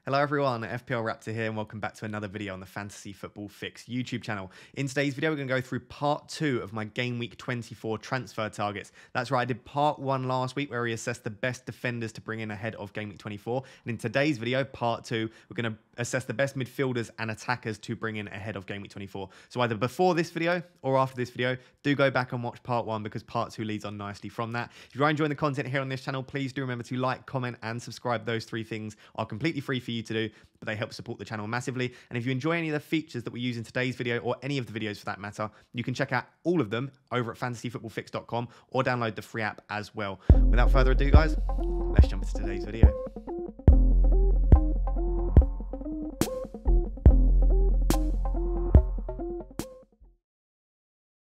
Hello everyone, FPL Raptor here and welcome back to another video on the Fantasy Football Fix YouTube channel. In today's video we're going to go through part 2 of my Game Week 24 transfer targets. That's right, I did part 1 last week where we assessed the best defenders to bring in ahead of Game Week 24. And in today's video, part 2, we're going to assess the best midfielders and attackers to bring in ahead of Game Week 24. So either before this video or after this video, do go back and watch part 1 because part 2 leads on nicely from that. If you are enjoying the content here on this channel, please do remember to like, comment and subscribe. Those 3 things are completely free for you to do, but they help support the channel massively. And if you enjoy any of the features that we use in today's video or any of the videos for that matter, you can check out all of them over at fantasyfootballfix.com or download the free app as well. Without further ado, guys, let's jump into today's video.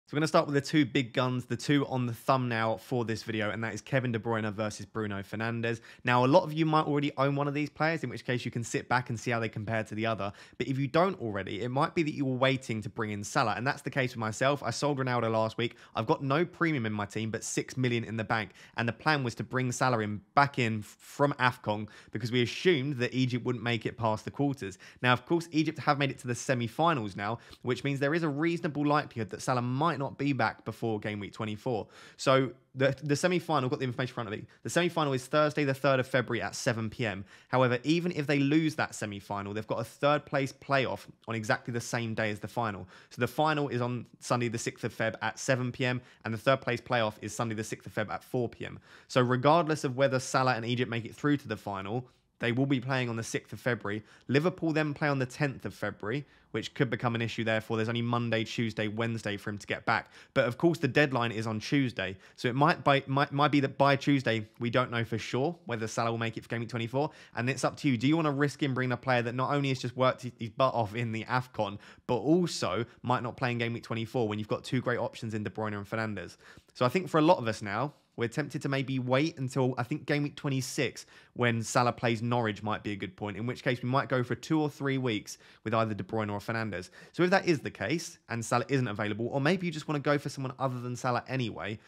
So we're going to start with the 2 big guns, the 2 on the thumbnail for this video, and that is Kevin De Bruyne versus Bruno Fernandes. Now, a lot of you might already own one of these players, in which case you can sit back and see how they compare to the other. But if you don't already, it might be that you were waiting to bring in Salah, and that's the case with myself. I sold Ronaldo last week. I've got no premium in my team, but 6 million in the bank, and the plan was to bring Salah back in from AFCON because we assumed that Egypt wouldn't make it past the quarters. Now, of course, Egypt have made it to the semi-finals now, which means there is a reasonable likelihood that Salah might not be back before Game Week 24. So the semi-final, got the information in front of me. The semi-final is Thursday, the 3rd of February at 7 p.m. However, even if they lose that semi-final, they've got a 3rd place playoff on exactly the same day as the final. So the final is on Sunday, the 6th of Feb at 7 p.m. and the 3rd place playoff is Sunday, the 6th of Feb at 4 p.m. So regardless of whether Salah and Egypt make it through to the final, they will be playing on the 6th of February. Liverpool then play on the 10th of February, which could become an issue. Therefore, there's only Monday, Tuesday, Wednesday for him to get back. But of course, the deadline is on Tuesday. So it might be that by Tuesday, we don't know for sure whether Salah will make it for Game Week 24. And it's up to you. Do you want to risk him bringing a player that not only has just worked his butt off in the AFCON, but also might not play in Game Week 24 when you've got 2 great options in De Bruyne and Fernandes? So I think for a lot of us now, we're tempted to maybe wait until, I think, Game Week 26 when Salah plays Norwich might be a good point, in which case we might go for 2 or 3 weeks with either De Bruyne or Fernandes. So if that is the case and Salah isn't available, or maybe you just want to go for someone other than Salah anyway,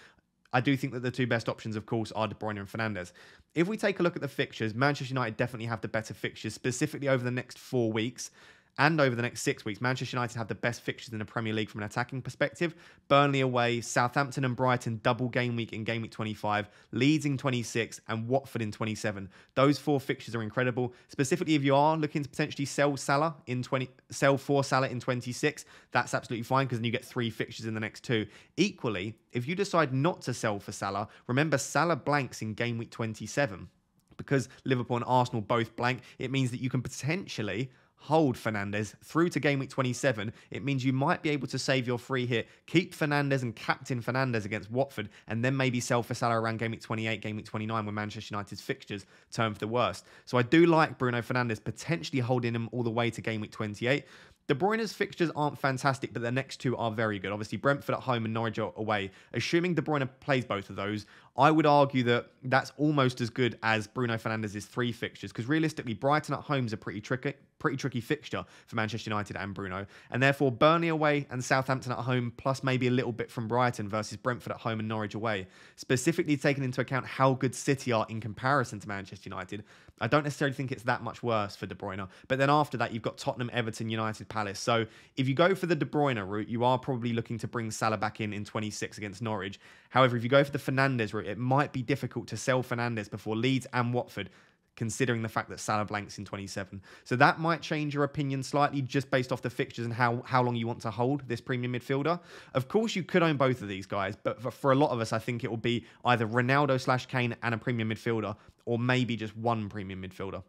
I do think that the 2 best options, of course, are De Bruyne and Fernandes. If we take a look at the fixtures, Manchester United definitely have the better fixtures, specifically over the next 4 weeks. And over the next 6 weeks, Manchester United have the best fixtures in the Premier League from an attacking perspective. Burnley away, Southampton and Brighton double game week in Game Week 25, Leeds in 26 and Watford in 27. Those 4 fixtures are incredible. Specifically, if you are looking to potentially sell for Salah in 26, that's absolutely fine because then you get 3 fixtures in the next 2. Equally, if you decide not to sell for Salah, remember Salah blanks in Game Week 27. Because Liverpool and Arsenal both blank, it means that you can potentially hold Fernandes through to Game Week 27. It means you might be able to save your free hit, keep Fernandes and captain Fernandes against Watford, and then maybe sell for Salah around Game Week 28, Game Week 29 when Manchester United's fixtures turn for the worst. So I do like Bruno Fernandes potentially holding him all the way to Game Week 28. De Bruyne's fixtures aren't fantastic, but the next 2 are very good. Obviously, Brentford at home and Norwich away. Assuming De Bruyne plays both of those, I would argue that that's almost as good as Bruno Fernandes' 3 fixtures, because realistically, Brighton at home is a pretty tricky fixture for Manchester United and Bruno. And therefore, Burnley away and Southampton at home, plus maybe a little bit from Brighton versus Brentford at home and Norwich away. Specifically taking into account how good City are in comparison to Manchester United, I don't necessarily think it's that much worse for De Bruyne. But then after that, you've got Tottenham, Everton, United, Palace. So if you go for the De Bruyne route, you are probably looking to bring Salah back in 26 against Norwich. However, if you go for the Fernandes route, it might be difficult to sell Fernandes before Leeds and Watford, considering the fact that Salah blanks in 27. So that might change your opinion slightly just based off the fixtures and how long you want to hold this premium midfielder. Of course, you could own both of these guys, but for a lot of us, I think it will be either Ronaldo/Kane and a premium midfielder, or maybe just one premium midfielder.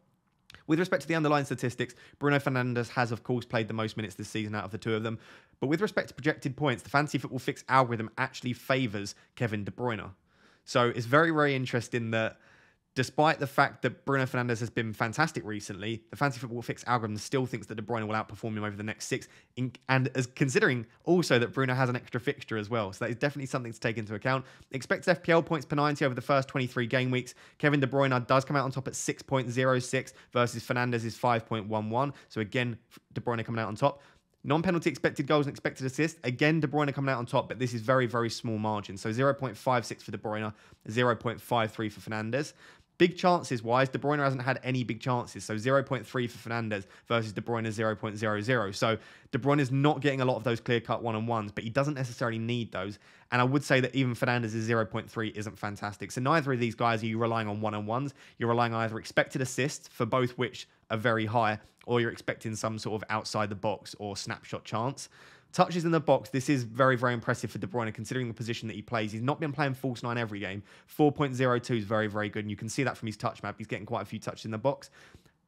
With respect to the underlying statistics, Bruno Fernandes has, of course, played the most minutes this season out of the 2 of them. But with respect to projected points, the Fantasy Football Fix algorithm actually favours Kevin De Bruyne. So it's very, very interesting that despite the fact that Bruno Fernandes has been fantastic recently, the Fantasy Football Fix algorithm still thinks that De Bruyne will outperform him over the next 6, and as considering also that Bruno has an extra fixture as well. So that is definitely something to take into account. Expected FPL points per 90 over the first 23 game weeks. Kevin De Bruyne does come out on top at 6.06 versus Fernandes' 5.11. So again, De Bruyne coming out on top. Non-penalty expected goals and expected assists. Again, De Bruyne coming out on top, but this is very, very small margin. So 0.56 for De Bruyne, 0.53 for Fernandes. Big chances wise, De Bruyne hasn't had any big chances. So 0.3 for Fernandes versus De Bruyne's 0.00. So De Bruyne is not getting a lot of those clear-cut one-on-ones, but he doesn't necessarily need those. And I would say that even Fernandes' 0.3 isn't fantastic. So neither of these guys are you relying on one-on-ones. You're relying on either expected assists, for both which are very high, or you're expecting some sort of outside the box or snapshot chance. Touches in the box, this is very, very impressive for De Bruyne, considering the position that he plays. He's not been playing false nine every game. 4.02 is very, very good, and you can see that from his touch map. He's getting quite a few touches in the box.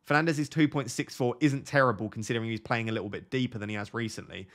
Fernandes' 2.64 isn't terrible, considering he's playing a little bit deeper than he has recently.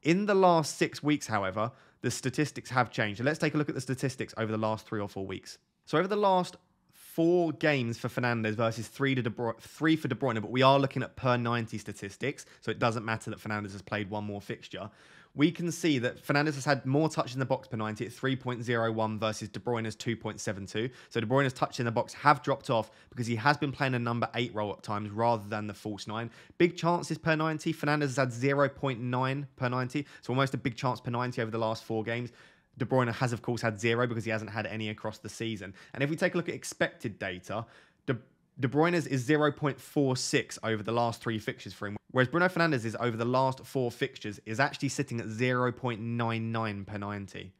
In the last 6 weeks, however, the statistics have changed. And let's take a look at the statistics over the last 3 or 4 weeks. So over the last 4 games for Fernandes versus 3 for De Bruyne, but we are looking at per 90 statistics, so it doesn't matter that Fernandes has played one more fixture. We can see that Fernandes has had more touches in the box per 90 at 3.01 versus De Bruyne's 2.72. So De Bruyne's touches in the box have dropped off because he has been playing a number 8 role at times rather than the false 9. Big chances per 90. Fernandes has had 0.9 per 90, so almost a big chance per 90 over the last 4 games. De Bruyne has, of course, had 0 because he hasn't had any across the season. And if we take a look at expected data, De Bruyne's is 0.46 over the last 3 fixtures for him, whereas Bruno Fernandes is over the last 4 fixtures is actually sitting at 0.99 per 90.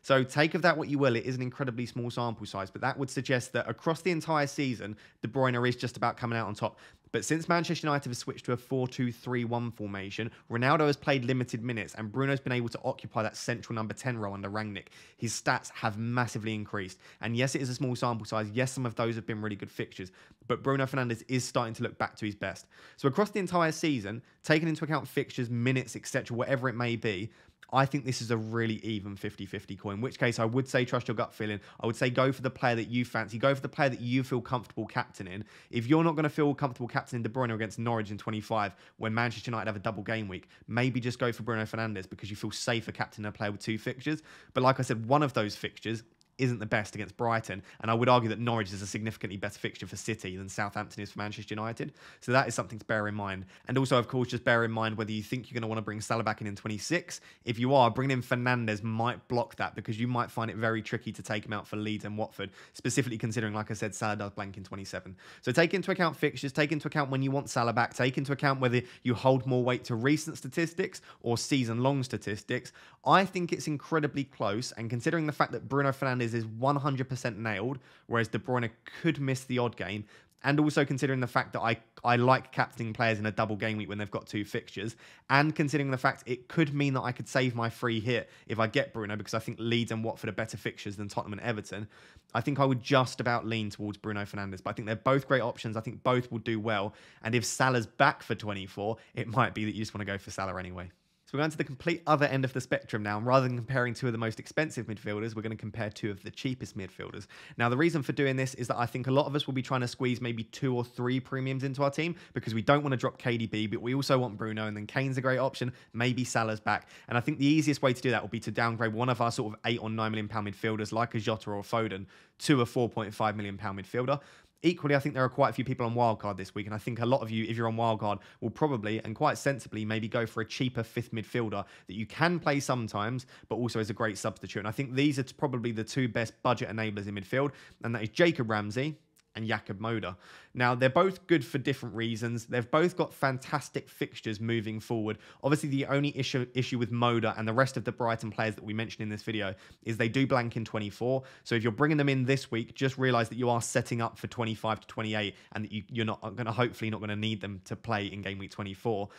So take of that what you will, it is an incredibly small sample size, but that would suggest that across the entire season, De Bruyne is just about coming out on top. But since Manchester United have switched to a 4-2-3-1 formation, Ronaldo has played limited minutes and Bruno's been able to occupy that central number 10 role under Rangnick. His stats have massively increased. And yes, it is a small sample size. Yes, some of those have been really good fixtures. But Bruno Fernandes is starting to look back to his best. So across the entire season, taking into account fixtures, minutes, etc., whatever it may be, I think this is a really even 50-50 coin, in which case I would say trust your gut feeling. I would say go for the player that you fancy. Go for the player that you feel comfortable captaining. If you're not going to feel comfortable captaining De Bruyne against Norwich in 25 when Manchester United have a double game week, maybe just go for Bruno Fernandes because you feel safer captaining a player with 2 fixtures. But like I said, one of those fixtures isn't the best against Brighton, and I would argue that Norwich is a significantly better fixture for City than Southampton is for Manchester United, so that is something to bear in mind. And also, of course, just bear in mind whether you think you're going to want to bring Salah back in 26. If you are, bringing in Fernandes might block that because you might find it very tricky to take him out for Leeds and Watford, specifically considering, like I said, Salah does blank in 27. So take into account fixtures, take into account when you want Salah back, take into account whether you hold more weight to recent statistics or season-long statistics. I think it's incredibly close, and considering the fact that Bruno Fernandes is 100% nailed, whereas De Bruyne could miss the odd game, and also considering the fact that I like captaining players in a double game week when they've got 2 fixtures, and considering the fact it could mean that I could save my free hit if I get Bruno, because I think Leeds and Watford are better fixtures than Tottenham and Everton, I think I would just about lean towards Bruno Fernandes. But I think they're both great options. I think both will do well, and if Salah's back for 24, it might be that you just want to go for Salah anyway. So we're going to the complete other end of the spectrum now, and rather than comparing 2 of the most expensive midfielders, we're going to compare 2 of the cheapest midfielders. Now, the reason for doing this is that I think a lot of us will be trying to squeeze maybe 2 or 3 premiums into our team because we don't want to drop KDB, but we also want Bruno, and then Kane's a great option, maybe Salah's back. And I think the easiest way to do that would be to downgrade one of our sort of £8 or £9 million midfielders like a Jota or Foden to a £4.5 million midfielder. Equally, I think there are quite a few people on wildcard this week, and I think a lot of you, if you're on wildcard, will probably, and quite sensibly, maybe go for a cheaper 5th midfielder that you can play sometimes, but also is a great substitute. And I think these are probably the 2 best budget enablers in midfield, and that is Jacob Ramsey and Jakub Moder. Now, they're both good for different reasons. They've both got fantastic fixtures moving forward. Obviously, the only issue with Moder and the rest of the Brighton players that we mentioned in this video is they do blank in 24. So if you're bringing them in this week, just realise that you are setting up for 25 to 28 and that you're not going to, hopefully not going to need them to play in game week 24.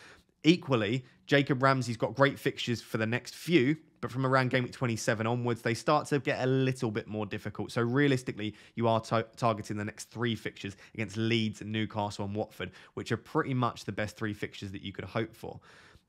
Equally, Jacob Ramsey's got great fixtures for the next few, but from around game week 27 onwards, they start to get a little bit more difficult. So realistically, you are targeting the next 3 fixtures against Leeds, Newcastle and Watford, which are pretty much the best 3 fixtures that you could hope for.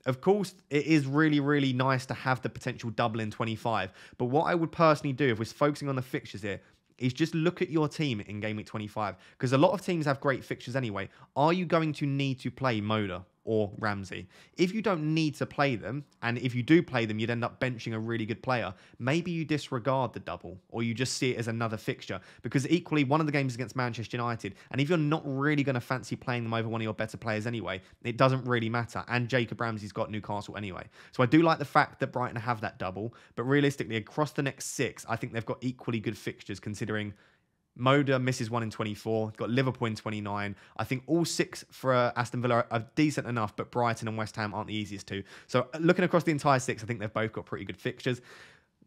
Of course, it is really, really nice to have the potential double in 25, but what I would personally do if we're focusing on the fixtures here is just look at your team in game week 25, because a lot of teams have great fixtures anyway. Are you going to need to play Moder or Ramsey? If you don't need to play them, and if you do play them, you'd end up benching a really good player, maybe you disregard the double, or you just see it as another fixture, because equally, one of the games is against Manchester United, and if you're not really going to fancy playing them over one of your better players anyway, it doesn't really matter, and Jacob Ramsey's got Newcastle anyway. So I do like the fact that Brighton have that double, but realistically, across the next 6, I think they've got equally good fixtures, considering Moda misses 1 in 24. Got Liverpool in 29. I think all 6 for Aston Villa are decent enough, but Brighton and West Ham aren't the easiest two. So looking across the entire 6, I think they've both got pretty good fixtures.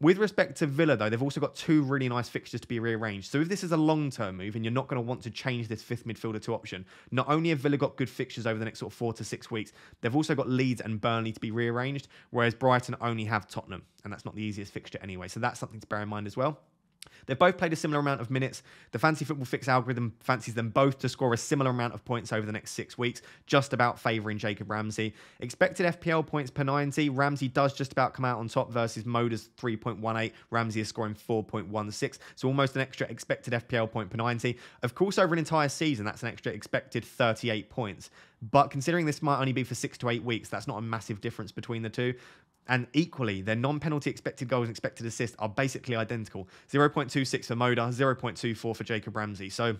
With respect to Villa, though, they've also got 2 really nice fixtures to be rearranged. So if this is a long-term move and you're not going to want to change this 5th midfielder to option, not only have Villa got good fixtures over the next sort of 4 to 6 weeks, they've also got Leeds and Burnley to be rearranged, whereas Brighton only have Tottenham, and that's not the easiest fixture anyway. So that's something to bear in mind as well. They've both played a similar amount of minutes. The Fantasy Football Fix algorithm fancies them both to score a similar amount of points over the next 6 weeks, just about favouring Jacob Ramsey. Expected FPL points per 90, Ramsey does just about come out on top versus Moda's 3.18. Ramsey is scoring 4.16, so almost an extra expected FPL point per 90. Of course, over an entire season, that's an extra expected 38 points. But considering this might only be for 6 to 8 weeks, that's not a massive difference between the two. And equally, their non-penalty expected goals and expected assists are basically identical. 0.26 for Moda, 0.24 for Jacob Ramsey. So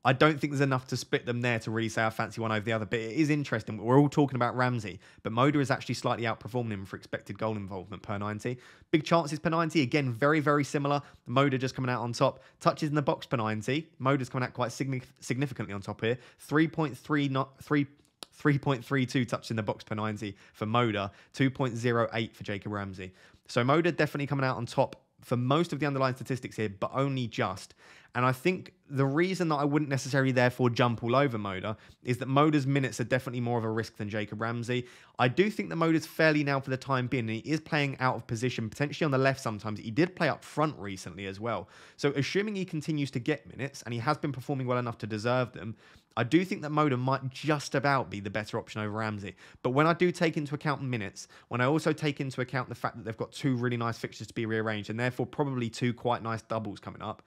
I don't think there's enough to split them there to really say I fancy one over the other. But it is interesting. We're all talking about Ramsey, but Moda is actually slightly outperforming him for expected goal involvement per 90. Big chances per 90, again, very, very similar. Moda just coming out on top. Touches in the box per 90. Moda's coming out quite significantly on top here. 3.32 touches in the box per 90 for Moda, 2.08 for Jacob Ramsey. So Moda definitely coming out on top for most of the underlying statistics here, but only just. And I think the reason that I wouldn't necessarily therefore jump all over Moda is that Moda's minutes are definitely more of a risk than Jacob Ramsey. I do think that Moda's fairly now for the time being, and he is playing out of position, potentially on the left sometimes. He did play up front recently as well. So assuming he continues to get minutes, and he has been performing well enough to deserve them, I do think that Moda might just about be the better option over Ramsey. But when I do take into account minutes, when I also take into account the fact that they've got 2 really nice fixtures to be rearranged, and therefore probably 2 quite nice doubles coming up,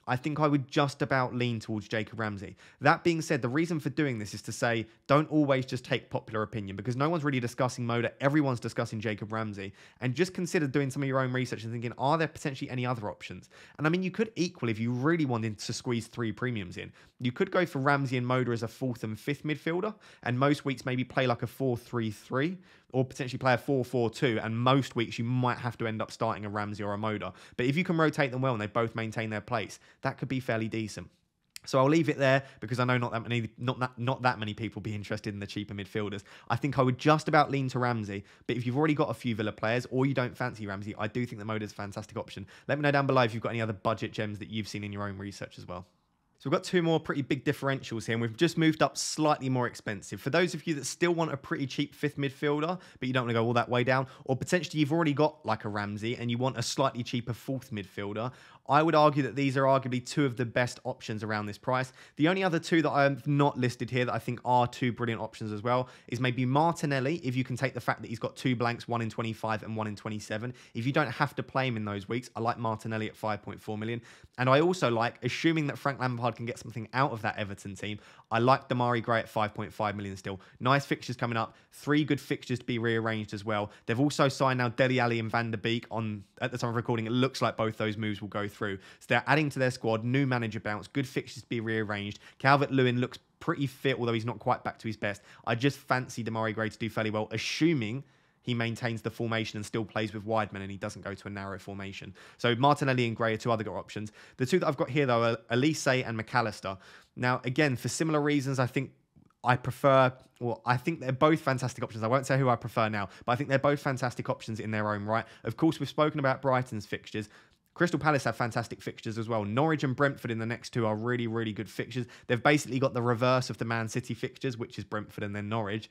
I think I would just about lean towards Jacob Ramsey. That being said, the reason for doing this is to say, don't always just take popular opinion, because no one's really discussing Moda. Everyone's discussing Jacob Ramsey. And just consider doing some of your own research and thinking, are there potentially any other options? And I mean, you could equally, if you really wanted to squeeze 3 premiums in, you could go for Ramsey and Moda as a 4th and 5th midfielder, and most weeks maybe play like a 4-3-3, or potentially play a 4-4-2, and most weeks you might have to end up starting a Ramsey or a Moda. But if you can rotate them well and they both maintain their place, that could be fairly decent. So I'll leave it there because I know not that many people be interested in the cheaper midfielders. I think I would just about lean to Ramsey, but if you've already got a few Villa players or you don't fancy Ramsey, I do think the Moda is a fantastic option. Let me know down below if you've got any other budget gems that you've seen in your own research as well. So we've got 2 more pretty big differentials here, and we've just moved up slightly more expensive. For those of you that still want a pretty cheap 5th midfielder, but you don't want to go all that way down, or potentially you've already got like a Ramsey and you want a slightly cheaper 4th midfielder, I would argue that these are arguably 2 of the best options around this price. The only other 2 that I have not listed here that I think are 2 brilliant options as well is maybe Martinelli, if you can take the fact that he's got 2 blanks, 1 in 25 and 1 in 27. If you don't have to play him in those weeks, I like Martinelli at 5.4 million. And I also like, assuming that Frank Lampard can get something out of that Everton team, I like Demarai Gray at 5.5 million still. Nice fixtures coming up. 3 good fixtures to be rearranged as well. They've also signed now Dele Alli and Van der Beek on, at the time of recording, it looks like both those moves will go through. So they're adding to their squad, new manager bounce, good fixtures to be rearranged. Calvert-Lewin looks pretty fit, although he's not quite back to his best. I just fancy Demarai Gray to do fairly well, assuming he maintains the formation and still plays with wide men and he doesn't go to a narrow formation. So Martinelli and Gray are 2 other options. The 2 that I've got here, though, are Olise and McAllister. Now, again, for similar reasons, I think I think they're both fantastic options. I won't say who I prefer now, but I think they're both fantastic options in their own right. Of course, we've spoken about Brighton's fixtures. Crystal Palace have fantastic fixtures as well. Norwich and Brentford in the next 2 are really, really good fixtures. They've basically got the reverse of the Man City fixtures, which is Brentford and then Norwich.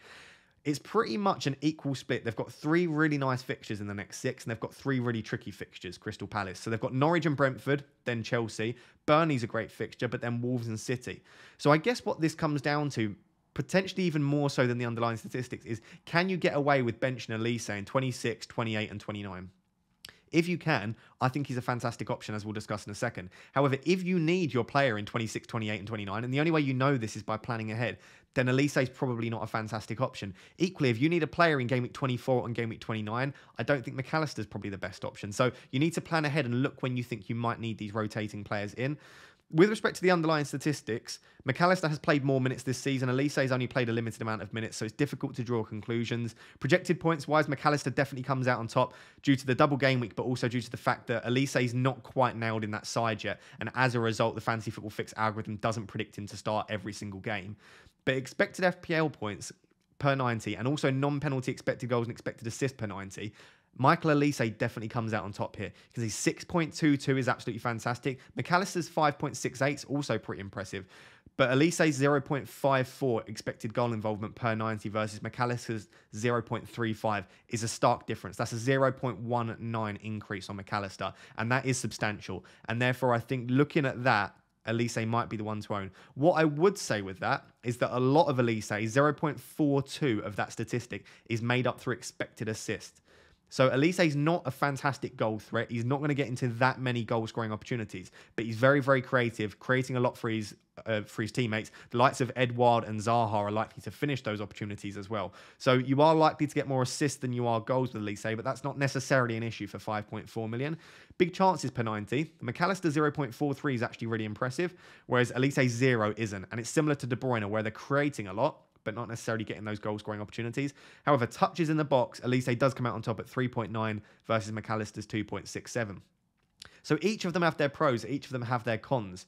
It's pretty much an equal split. They've got 3 really nice fixtures in the next 6, and they've got 3 really tricky fixtures, Crystal Palace. So they've got Norwich and Brentford, then Chelsea. Burnley's a great fixture, but then Wolves and City. So I guess what this comes down to, potentially even more so than the underlying statistics, is can you get away with benching Olise in 26, 28 and 29? If you can, I think he's a fantastic option, as we'll discuss in a second. However, if you need your player in 26, 28 and 29, and the only way you know this is by planning ahead, then Olise is probably not a fantastic option. Equally, if you need a player in Game Week 24 and Game Week 29, I don't think McAllister is probably the best option. So you need to plan ahead and look when you think you might need these rotating players in. With respect to the underlying statistics, McAllister has played more minutes this season. Olise has only played a limited amount of minutes, so it's difficult to draw conclusions. Projected points-wise, McAllister definitely comes out on top due to the double game week, but also due to the fact that Olise is not quite nailed in that side yet, and as a result, the Fantasy Football Fix algorithm doesn't predict him to start every single game. But expected FPL points per 90, and also non-penalty expected goals and expected assists per 90, Michael Olise definitely comes out on top here because his 6.22 is absolutely fantastic. McAllister's 5.68 is also pretty impressive. But Olise's 0.54 expected goal involvement per 90 versus McAllister's 0.35 is a stark difference. That's a 0.19 increase on McAllister, and that is substantial. And therefore, I think looking at that, Olise might be the one to own. What I would say with that is that a lot of Olise, 0.42 of that statistic, is made up through expected assist. So Olise's not a fantastic goal threat. He's not going to get into that many goal-scoring opportunities, but he's very, very creative, creating a lot for his teammates. The likes of Edouard and Zaha are likely to finish those opportunities as well. So you are likely to get more assists than you are goals with Olise, but that's not necessarily an issue for 5.4 million. Big chances per 90. McAllister 0.43 is actually really impressive, whereas Olise's 0 isn't. And it's similar to De Bruyne, where they're creating a lot, but not necessarily getting those goal-scoring opportunities. However, touches in the box, Olise does come out on top at 3.9 versus McAllister's 2.67. So each of them have their pros, each of them have their cons.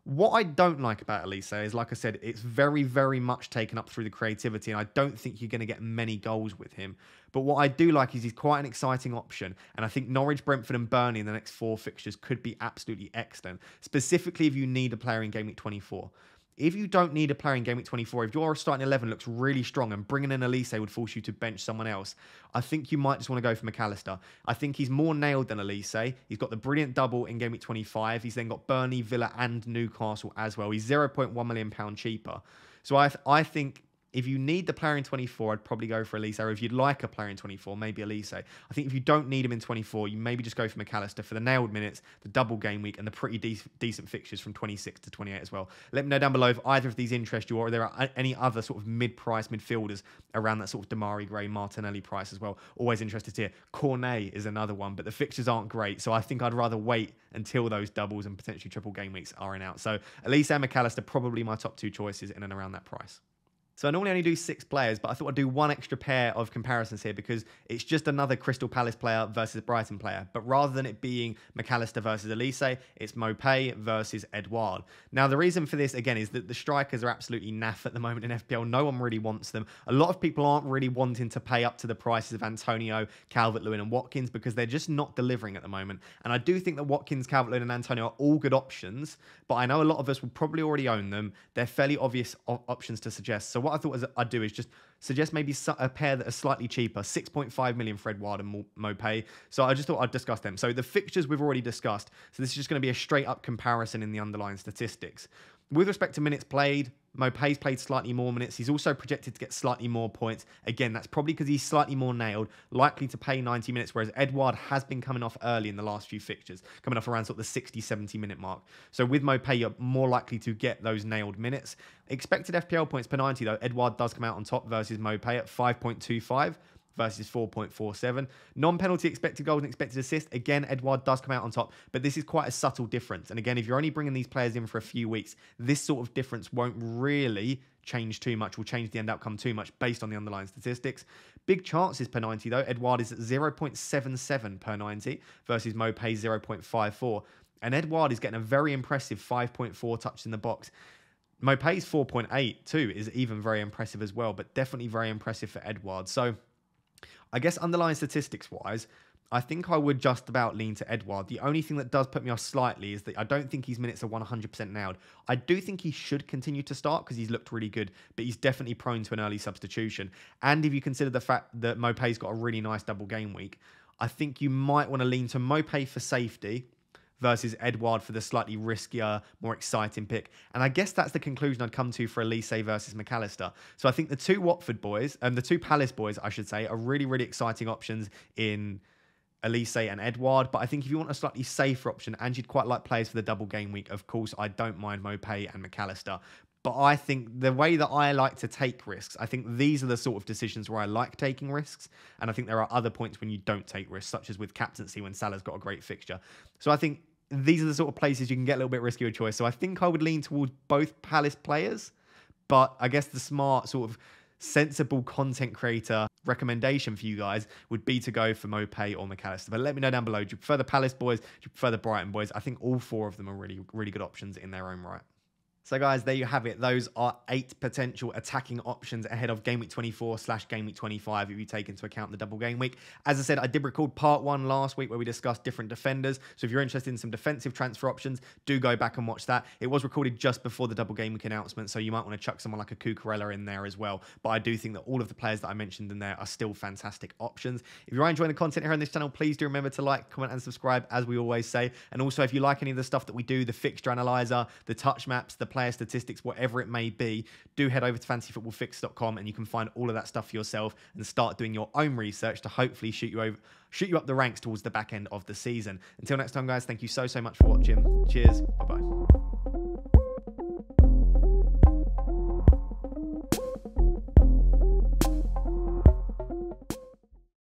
What I don't like about Olise is, like I said, it's very, very much taken up through the creativity, and I don't think you're going to get many goals with him. But what I do like is he's quite an exciting option, and I think Norwich, Brentford and Burnley in the next 4 fixtures could be absolutely excellent, specifically if you need a player in Game Week 24. If you don't need a player in Game Week 24, if your starting 11 looks really strong and bringing in Olise would force you to bench someone else, I think you might just want to go for McAllister. I think he's more nailed than Olise. He's got the brilliant double in Game Week 25. He's then got Burnley, Villa and Newcastle as well. He's £0.1 million cheaper. So I think if you need the player in 24, I'd probably go for Olise. Or if you'd like a player in 24, maybe Olise. I think if you don't need him in 24, you maybe just go for McAllister for the nailed minutes, the double game week, and the pretty decent fixtures from 26 to 28 as well. Let me know down below if either of these interest you, or there are any other sort of mid-price midfielders around that sort of Damari Gray, Martinelli price as well. Always interested to hear. Cornet is another one, but the fixtures aren't great, so I think I'd rather wait until those doubles and potentially triple game weeks are in out. So Olise and McAllister probably my top 2 choices in and around that price. So I normally only do 6 players, but I thought I'd do one extra pair of comparisons here because it's just another Crystal Palace player versus Brighton player. But rather than it being McAllister versus Olise, it's Maupay versus Edouard. Now, the reason for this, again, is that the strikers are absolutely naff at the moment in FPL. No one really wants them. A lot of people aren't really wanting to pay up to the prices of Antonio, Calvert-Lewin and Watkins because they're just not delivering at the moment. And I do think that Watkins, Calvert-Lewin and Antonio are all good options, but I know a lot of us will probably already own them. They're fairly obvious options to suggest. So what I thought I'd do is just suggest maybe a pair that are slightly cheaper, 6.5 million for Edouard and Maupay. So I just thought I'd discuss them. So the fixtures we've already discussed. So this is just going to be a straight up comparison in the underlying statistics. With respect to minutes played, Maupay's played slightly more minutes. He's also projected to get slightly more points. Again, that's probably because he's slightly more nailed, likely to play 90 minutes, whereas Edouard has been coming off early in the last few fixtures, coming off around sort of the 60, 70 minute mark. So with Maupay, you're more likely to get those nailed minutes. Expected FPL points per 90, though, Edouard does come out on top versus Maupay at 5.25. Versus 4.47. Non-penalty expected goals and expected assists. Again, Edouard does come out on top, but this is quite a subtle difference. And again, if you're only bringing these players in for a few weeks, this sort of difference won't really change too much, will change the end outcome too much based on the underlying statistics. Big chances per 90, though. Edouard is at 0.77 per 90 versus Maupay 0.54. And Edouard is getting a very impressive 5.4 touches in the box. Maupay's 4.8 too is even very impressive as well, but definitely very impressive for Edouard. So I guess underlying statistics-wise, I think I would just about lean to Edouard. The only thing that does put me off slightly is that I don't think his minutes are 100% nailed. I do think he should continue to start because he's looked really good, but he's definitely prone to an early substitution. And if you consider the fact that Maupay's got a really nice double game week, I think you might want to lean to Maupay for safety versus Edouard for the slightly riskier, more exciting pick. And I guess that's the conclusion I'd come to for Olise versus McAllister. So I think the 2 Watford boys, and the 2 Palace boys, I should say, are really, really exciting options in Olise and Edouard. But I think if you want a slightly safer option and you'd quite like players for the double game week, of course, I don't mind Maupay and McAllister. But I think the way that I like to take risks, I think these are the sort of decisions where I like taking risks. And I think there are other points when you don't take risks, such as with captaincy when Salah's got a great fixture. So I think these are the sort of places you can get a little bit riskier choice. So I think I would lean towards both Palace players, but I guess the smart sort of sensible content creator recommendation for you guys would be to go for Maupay or McAllister. But let me know down below. Do you prefer the Palace boys? Do you prefer the Brighton boys? I think all 4 of them are really, really good options in their own right. So guys, there you have it. Those are 8 potential attacking options ahead of Game Week 24/Game Week 25 if you take into account the double game week. As I said, I did record part 1 last week where we discussed different defenders. So if you're interested in some defensive transfer options, do go back and watch that. It was recorded just before the double game week announcement, so you might want to chuck someone like a Cucurella in there as well. But I do think that all of the players that I mentioned in there are still fantastic options. If you're enjoying the content here on this channel, please do remember to like, comment, and subscribe, as we always say. And also, if you like any of the stuff that we do, the fixture analyzer, the touch maps, the player statistics, whatever it may be, do head over to fantasyfootballfix.com and you can find all of that stuff for yourself and start doing your own research to hopefully shoot you up the ranks towards the back end of the season. Until next time, guys, thank you so much for watching. Cheers. Bye-bye.